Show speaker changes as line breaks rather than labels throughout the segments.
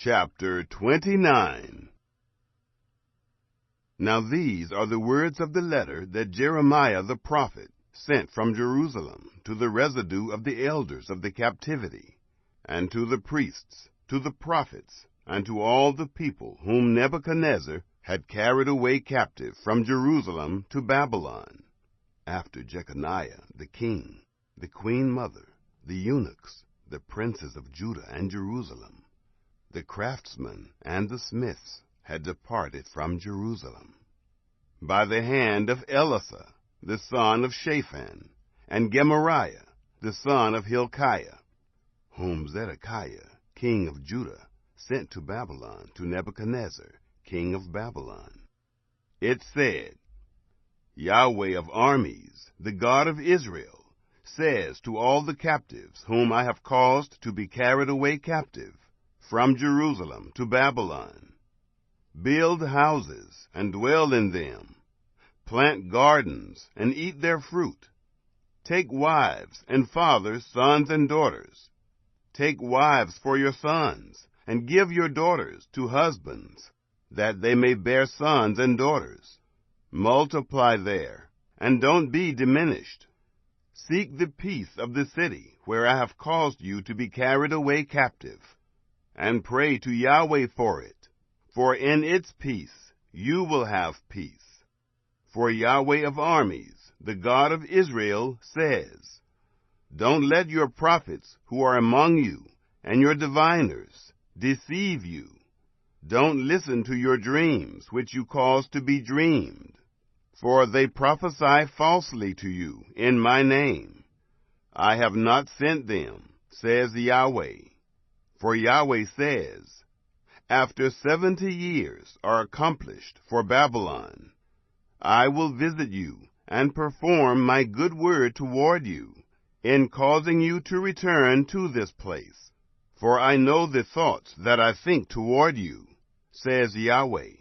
Chapter 29. Now these are the words of the letter that Jeremiah the prophet sent from Jerusalem to the residue of the elders of the captivity, and to the priests, to the prophets, and to all the people whom Nebuchadnezzar had carried away captive from Jerusalem to Babylon, after Jeconiah the king, the queen mother, the eunuchs, the princes of Judah and Jerusalem, the craftsmen and the smiths had departed from Jerusalem, by the hand of Elasah, the son of Shaphan, and Gemariah, the son of Hilkiah, whom Zedekiah, king of Judah, sent to Babylon to Nebuchadnezzar, king of Babylon. It said, Yahweh of armies, the God of Israel, says to all the captives whom I have caused to be carried away captive from Jerusalem to Babylon, build houses and dwell in them, plant gardens and eat their fruit, take wives and father sons and daughters, take wives for your sons, and give your daughters to husbands, that they may bear sons and daughters. Multiply there, and don't be diminished. Seek the peace of the city where I have caused you to be carried away captive, and pray to Yahweh for it, for in its peace you will have peace. For Yahweh of armies, the God of Israel, says, Don't let your prophets who are among you and your diviners deceive you. Don't listen to your dreams which you cause to be dreamed, for they prophesy falsely to you in my name. I have not sent them, says Yahweh. For Yahweh says, After 70 years are accomplished for Babylon, I will visit you and perform my good word toward you, in causing you to return to this place. For I know the thoughts that I think toward you, says Yahweh,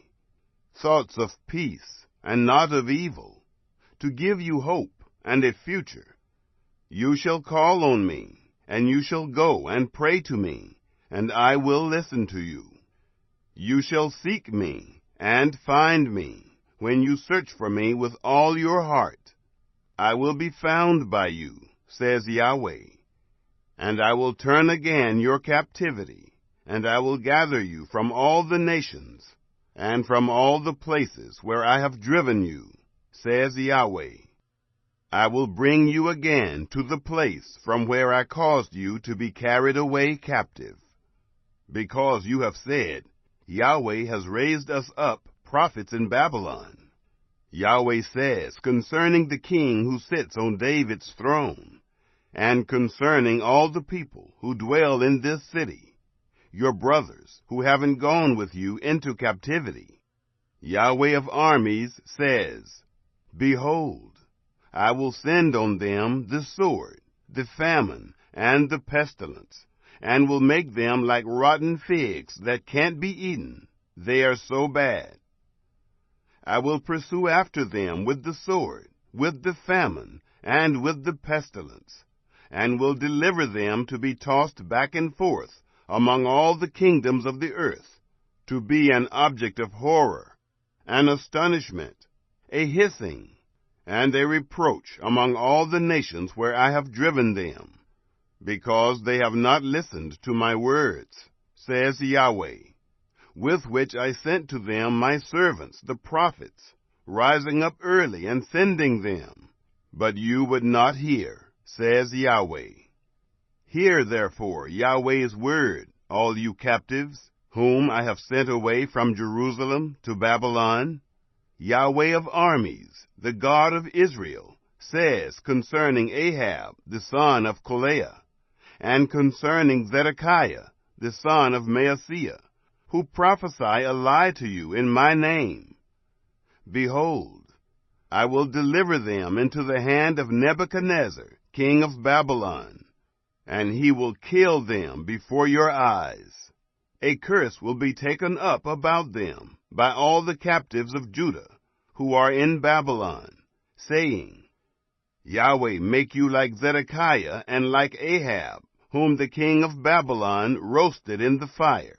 thoughts of peace and not of evil, to give you hope and a future. You shall call on me, and you shall go and pray to me, and I will listen to you. You shall seek me and find me when you search for me with all your heart. I will be found by you, says Yahweh. And I will turn again your captivity, and I will gather you from all the nations, and from all the places where I have driven you, says Yahweh. I will bring you again to the place from where I caused you to be carried away captive. Because you have said, Yahweh has raised us up prophets in Babylon. Yahweh says concerning the king who sits on David's throne, and concerning all the people who dwell in this city, your brothers who haven't gone with you into captivity, Yahweh of armies says, Behold, I will send on them the sword, the famine, and the pestilence, and will make them like rotten figs that can't be eaten. They are so bad. I will pursue after them with the sword, with the famine, and with the pestilence, and will deliver them to be tossed back and forth among all the kingdoms of the earth, to be an object of horror, an astonishment, a hissing, and a reproach among all the nations where I have driven them, because they have not listened to my words, says Yahweh, with which I sent to them my servants, the prophets, rising up early and sending them. But you would not hear, says Yahweh. Hear, therefore, Yahweh's word, all you captives, whom I have sent away from Jerusalem to Babylon. Yahweh of armies, the God of Israel, says concerning Ahab, the son of Kolaiah, and concerning Zedekiah, the son of Maaseiah, who prophesy a lie to you in my name. Behold, I will deliver them into the hand of Nebuchadnezzar, king of Babylon, and he will kill them before your eyes. A curse will be taken up about them by all the captives of Judah who are in Babylon, saying, Yahweh make you like Zedekiah and like Ahab, whom the king of Babylon roasted in the fire.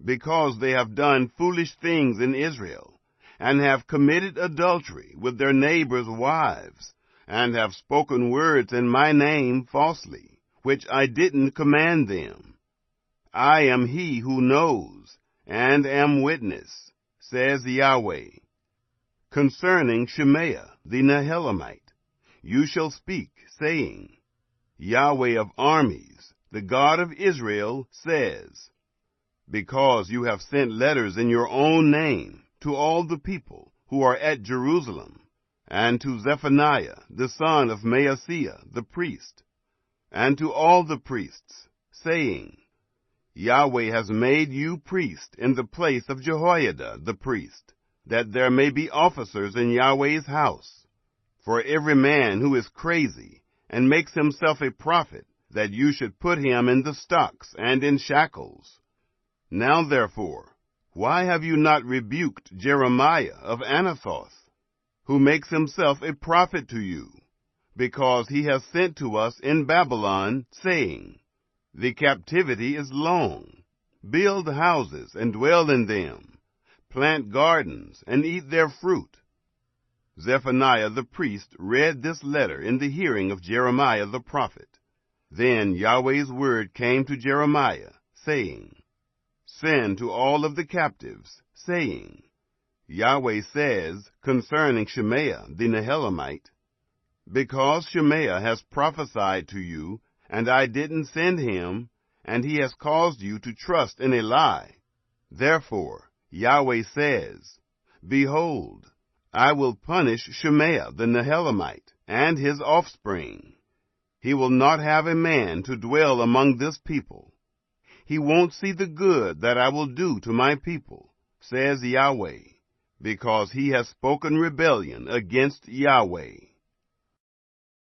because they have done foolish things in Israel, and have committed adultery with their neighbors' wives, and have spoken words in my name falsely, which I didn't command them. I am he who knows, and am witness, says Yahweh. Concerning Shemaiah the Nehelamite, you shall speak, saying, Yahweh of armies, the God of Israel, says, because you have sent letters in your own name to all the people who are at Jerusalem, and to Zephaniah the son of Maaseiah the priest, and to all the priests, saying, Yahweh has made you priest in the place of Jehoiada the priest, that there may be officers in Yahweh's house. For every man who is crazy and makes himself a prophet, that you should put him in the stocks and in shackles. Now therefore, why have you not rebuked Jeremiah of Anathoth, who makes himself a prophet to you? Because he has sent to us in Babylon, saying, the captivity is long. Build houses and dwell in them. Plant gardens and eat their fruit. Zephaniah the priest read this letter in the hearing of Jeremiah the prophet. Then Yahweh's word came to Jeremiah, saying, send to all of the captives, saying, Yahweh says concerning Shemaiah the Nehelamite, because Shemaiah has prophesied to you, and I didn't send him, and he has caused you to trust in a lie. Therefore, Yahweh says, behold, I will punish Shemaiah the Nehelamite and his offspring. He will not have a man to dwell among this people. He won't see the good that I will do to my people, says Yahweh, because he has spoken rebellion against Yahweh.